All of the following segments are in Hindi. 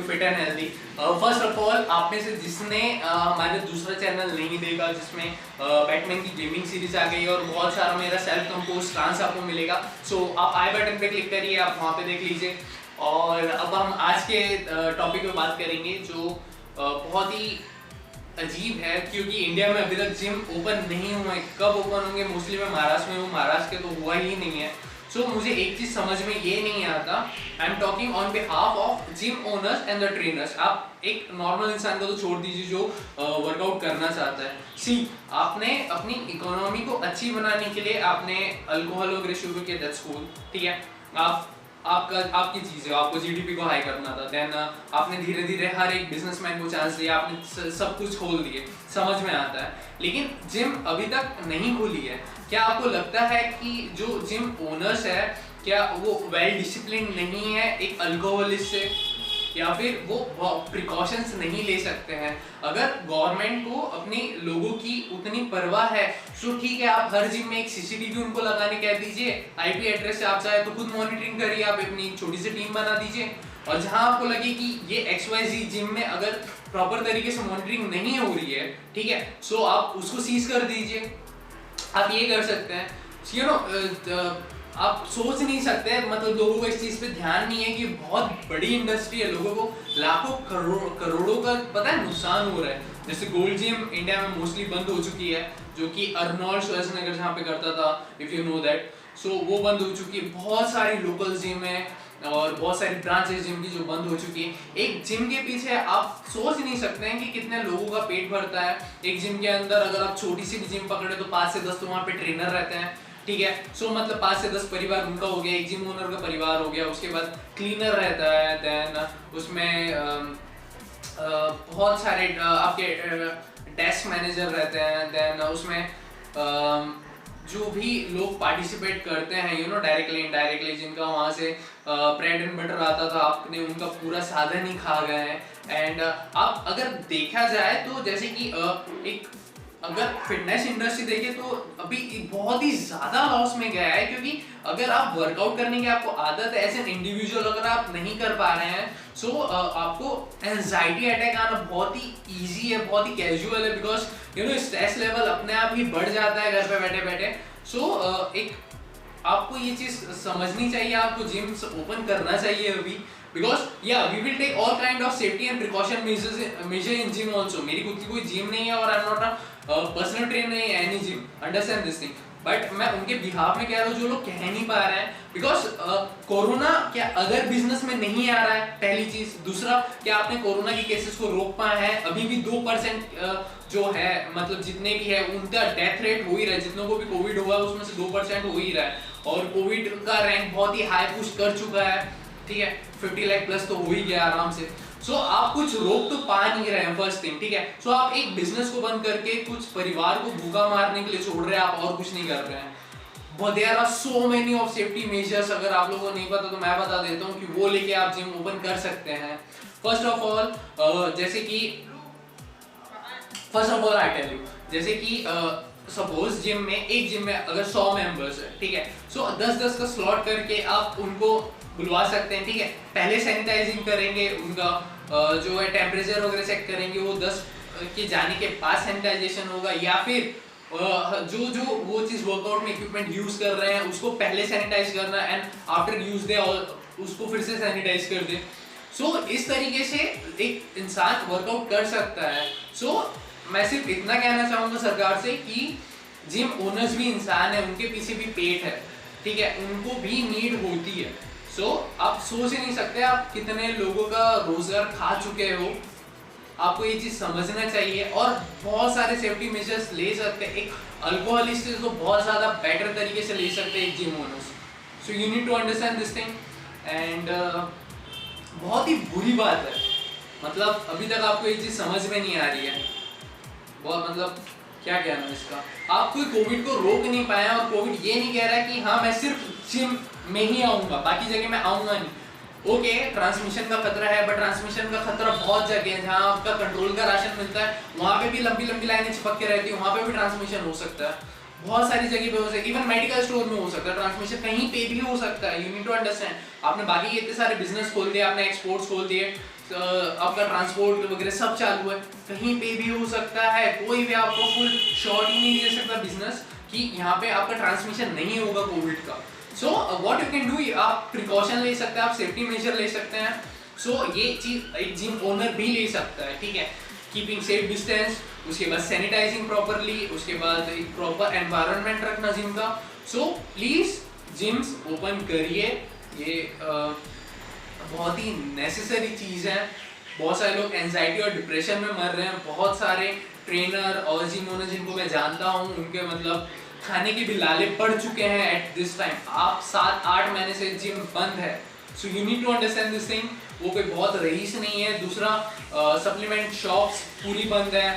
Fit and healthy. First of all, आप में से जिसने हमारे दूसरा चैनल नहीं देखा जिसमें बैटमैन की गेमिंग सीरीज आ गई और बहुत सारा मेरा सेल्फ कंपोज डांस आपको मिलेगा, सो आप आई बटन पे क्लिक करिए, आप वहाँ पे देख लीजिए। और अब हम आज के टॉपिक पे बात करेंगे जो बहुत ही अजीब है, क्योंकि इंडिया में अभी तक जिम ओपन नहीं हुए। कब ओपन होंगे? मोस्टली मैं महाराष्ट्र में हूँ, महाराष्ट्र के तो हुआ ही नहीं है। सो मुझे एक चीज समझ में ये नहीं आता, I am talking on behalf of gym owners and the trainers. आप एक नॉर्मल इंसान को तो छोड़ दीजिए जो वर्कआउट करना चाहता है। सी, आपने अपनी इकोनॉमी को अच्छी बनाने के लिए आपने अल्कोहल वगैरह शुरू किया, दैट्स कूल, ठीक है। आपकी चीज़ है, आपको जीडीपी को हाई करना था। देन आपने धीरे धीरे हर एक बिजनेसमैन को चांस दिया, आपने सब कुछ खोल दिए, समझ में आता है। लेकिन जिम अभी तक नहीं खुली है। क्या आपको लगता है कि जो जिम ओनर्स है क्या वो वेल डिसिप्लिन नहीं है एक अल्कोहलिस्ट से, या फिर वो प्रिकॉशंस नहीं ले सकते हैं? अगर गवर्नमेंट को अपने लोगों की उतनी परवाह है तो ठीक है, आप हर जिम में एक सीसीटीवी उनको लगाने कह दीजिए, आईपी एड्रेस से आप चाहे तो खुद मॉनिटरिंग करिए, आप अपनी छोटी सी टीम बना दीजिए। और जहां आपको लगे कि ये XYZ जिम में अगर प्रॉपर तरीके से मॉनिटरिंग नहीं हो रही है, ठीक है, सो आप उसको सीज कर दीजिए। आप ये कर सकते हैं, यू नो, आप सोच नहीं सकते, मतलब लोगों को इस चीज पे ध्यान नहीं है कि बहुत बड़ी इंडस्ट्री है, लोगों को लाखों करोड़ों का पता है नुकसान हो रहा है। जैसे गोल्ड जिम इंडिया में मोस्टली बंद हो चुकी है, जो कि अर्नोल्ड श्वार्ज़नेगर जहाँ पे करता था, इफ यू नो दैट, सो वो बंद हो चुकी है। बहुत सारी लोकल जिम है और बहुत सारी ब्रांचेस जिम की जो बंद हो चुकी है। एक जिम के पीछे आप सोच नहीं सकते हैं कि कितने लोगों का पेट भरता है। एक जिम के अंदर अगर आप छोटी सी भी जिम पकड़े तो 5 से 10 तो वहाँ पे ट्रेनर रहते हैं, ठीक है। सो मतलब 5 से 10 परिवार उनका हो गया, एक जिम ओनर का परिवार हो गया। उसके बाद क्लीनर रहता है, देन उसमें बहुत सारे आपके डेस्क मैनेजर रहते हैं, देन उसमें जो भी लोग पार्टिसिपेट करते हैं, यू नो, डायरेक्टली इनडायरेक्टली, जिनका वहाँ से ब्रेड एंड बटर आता था, आपने उनका पूरा साधन ही खा गए हैं। एंड आप अगर देखा जाए तो जैसे कि एक अगर फिटनेस इंडस्ट्री देखें तो अभी बहुत ही ज्यादा लॉस में गया है, क्योंकि अगर आप वर्कआउट करने की आपको आदत है एज एन इंडिविजुअल, अगर आप नहीं कर पा रहे हैं, सो आपको एंजाइटी अटैक आना बहुत ही इजी है, बहुत ही कैजुअल है, because you know stress level अपने आप ही बढ़ जाता है घर पे बैठे बैठे। सो एक आपको ये चीज समझनी चाहिए, आपको जिम ओपन करना चाहिए अभी, because yeah we will take all kind of safety and precaution measure in gym also. मेरी खुद की कोई जिम नहीं है और I am not a personal trainer in any gym, understand this thing, but मैं उनके बिहाफ में कह रहा हूँ जो लोग कह नहीं पा रहे हैं। बिकॉज कोरोना क्या अगर बिजनेस में नहीं आ रहा है, पहली चीज। दूसरा, क्या आपने कोरोना की केसेस को रोक पाए हैं? अभी भी 2% जो है, मतलब जितने भी है उनका डेथ रेट हो ही रहा है, जितनों को भी कोविड हुआ उसमें से 2% हो ही रहा है, और कोविड का रैंक बहुत ही हाई पुश कर चुका है, ठीक है, 50 लाख प्लस तो हो ही गया आराम से। सो आप कुछ रोक तो पा नहीं रहे हैं, फर्स्ट थिंग, ठीक है। सो आप एक बिजनेस को बंद करके कुछ परिवार को भूखा मारने के लिए छोड़ रहे हैं, आप और कुछ नहीं कर रहे हैं। But there are so many of safety measures, अगर आप लोगों को नहीं पता तो मैं बता देता हूँ कि वो लेके आप जिम ओपन कर सकते हैं। फर्स्ट ऑफ ऑल, जैसे कि first of all I tell you, जैसे कि सपोज जिम में, एक जिम में अगर 100 मेंबर्स है, ठीक है, सो 10-10 का स्लॉट करके आप उनको बुलवा सकते हैं, ठीक है। पहले सैनिटाइजिंग करेंगे, उनका जो है टेम्परेचर वगैरह चेक करेंगे, वो 10 के जाने के बाद सैनिटाइजेशन होगा, या फिर जो वो चीज वर्कआउट में इक्विपमेंट यूज कर रहे हैं उसको पहले सैनिटाइज करना, एंड आफ्टर यूज दे उसको फिर से सैनिटाइज कर दे। सो इस तरीके से एक इंसान वर्कआउट कर सकता है। सो मैं सिर्फ इतना कहना चाहूंगा सरकार से कि जिम ओनर्स भी इंसान है, उनके पीछे भी पेट है, ठीक है, उनको भी नीड होती है। सो आप सोच ही नहीं सकते आप कितने लोगों का रोजगार खा चुके हो, आपको ये चीज समझना चाहिए। और बहुत सारे सेफ्टी मेजर्स ले सकते हैं, एक अल्कोहलिस्ट तो बहुत ज्यादा बेटर तरीके से ले सकते हैं एक gym owners. So you need to understand this thing. And बहुत ही बुरी बात है, मतलब अभी तक आपको ये चीज समझ में नहीं आ रही है, बहुत, मतलब क्या कहना इसका, आप कोई कोविड को रोक नहीं पाए, और कोविड ये नहीं कह रहा है कि हाँ मैं सिर्फ जिम में ही आऊंगा, बाकी जगह मैं आऊंगा नहीं। ओके, ट्रांसमिशन का खतरा है, बट ट्रांसमिशन का खतरा बहुत जगह है जहाँ आपका कंट्रोल का राशन मिलता है, वहाँ पे भी लंबी लंबी लाइनें चिपक के रहती है, वहाँ पे भी ट्रांसमिशन हो सकता है। बहुत सारी जगह पे हो सकता है, इवन मेडिकल स्टोर में हो सकता है ट्रांसमिशन, कहीं पे भी हो सकता है। यू नीड टू अंडरस्टैंड, आपने बाकी के इतने सारे बिजनेस खोल दिए, आपने एक्सपोर्ट्स खोल दिए, आपका ट्रांसपोर्ट वगैरह सब चालू है, कहीं पे भी हो सकता है। कोई भी आपको फुल श्योरिटी नहीं दे सकता बिजनेस कि यहाँ पे आपका ट्रांसमिशन नहीं होगा कोविड का। So what you can do, आप प्रिकॉशन ले सकते हैं, आप सेफ्टी मेजर ले सकते हैं। सो ये चीज एक जिम ओनर भी ले सकता है, ठीक है। कीपिंग सेफ डिस्टेंस, उसके बाद सैनिटाइजिंग प्रॉपरली, उसके बाद एक प्रॉपर एनवायरनमेंट रखना जिम का। सो प्लीज जिम्स ओपन करिए, ये बहुत ही नेसेसरी चीज़ है। बहुत सारे लोग एंजाइटी और डिप्रेशन में मर रहे हैं, बहुत सारे ट्रेनर और जिम ओनर जिनको मैं जानता हूँ, उनके मतलब खाने के भी लाले पड़ चुके हैं एट दिस टाइम। आप 7-8 महीने से जिम बंद है, so you need to understand this thing. वो कोई बहुत रईस नहीं है। दूसरा, सप्लीमेंट शॉप्स पूरी बंद है,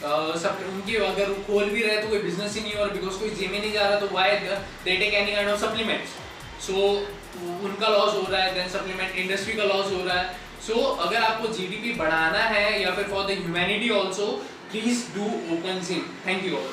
उनकी अगर वो खोल भी रहे तो कोई बिजनेस ही नहीं हो रहा, बिकॉज कोई जिम ही नहीं जा रहा, तो why they take any kind of supplements. So उनका लॉस हो रहा है, देन सप्लीमेंट इंडस्ट्री का लॉस हो रहा है। सो अगर आपको जीडीपी बढ़ाना है या फिर for the humanity also, please do open gym. Thank you all.